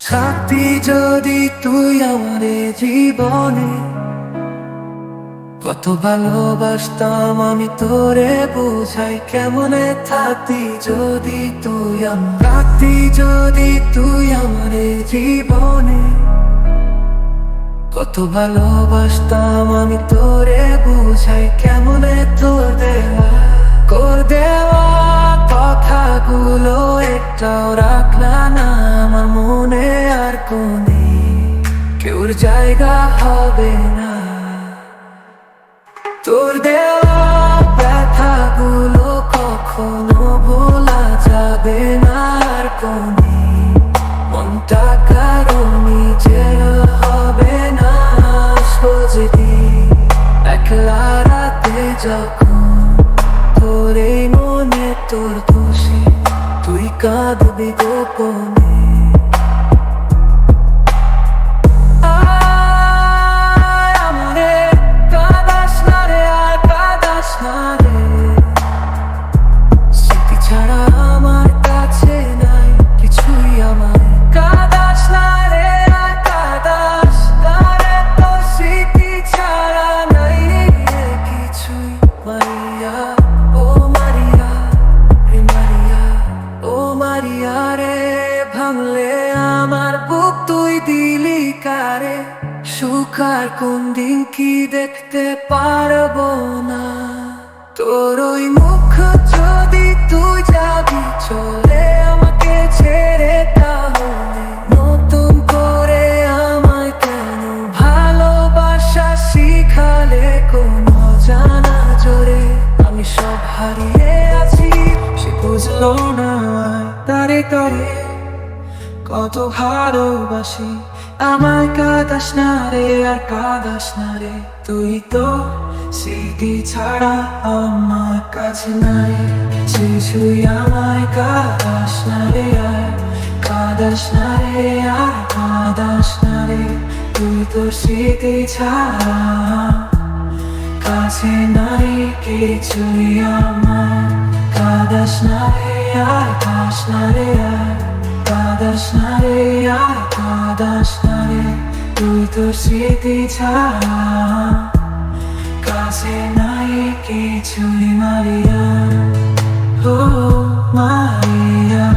থাকতি যদি তুই আমার জীবনে, কত ভালোবাসতাম আমি তোরে বোঝাই কেমনে। থাকতি যদি তুই থাকতি যদি তুই আমার জীবনে, কত ভালোবাসতাম আমি তোরে বোঝাই কেমনে। তোর দেওয়া কথাগুলো একটাও রাখলা না আমার মনে, আর কোনে কেউর জায়গা হবে না। তোর দেওয়া ব্যথাগুলো কখনো ভোলা যাবে না, আর কোনে মনটা কারো নিজের হবে না। সোজে একলা রাতে যখন তোর এই মনে তোর দোষে তুই কাঁদবি গোপনে। আমারে কাঁদাস না রে, আর কাঁদাস না রে, স্মৃতি ছাড়া আমার কাছে নাই কিছুই। আমার কাঁদাস না রে, আর কাঁদাস না রে, তোর স্মৃতি ছাড়া নাই রে কিছুই। মারিয়া ও মারিয়া রে, মারিয়া ও মারিয়া রে, ভাঙলে আমার বুক তুই দিলি কারে। সুখার কোন দিন কি দেখতে পারবো না, তোর ওই মুখ যদি তুই যাবি চলে আমাকে ছেড়ে, তাহলে নতুন করে আমায় কেন ভালোবাসা শিখালে। কোনো জানা জোরে আমি সব হারিয়ে আছি, সে বুঝলো না তারে তারে কত ভালোবাসি। আমায় কাঁদাস না রে, আর কাঁদাস না রে, তুই তো স্মৃতি ছাড়া আমার কাছে নাই কিছুই। আমায় কাঁদাস না রে, আর কাঁদাস না রে, আর কাঁদাস না রে, তুই তো স্মৃতি ছাড়া কাছে নাই কিছুই আমার। কাঁদাস না রে, আর কাঁদাস না রে, আর কাঁদাস না রে, আর কাঁদাস না রে, তুই তো স্মৃতি ছাড়া কাছে নাই কিছুই। মারিয়া ও মারিয়া।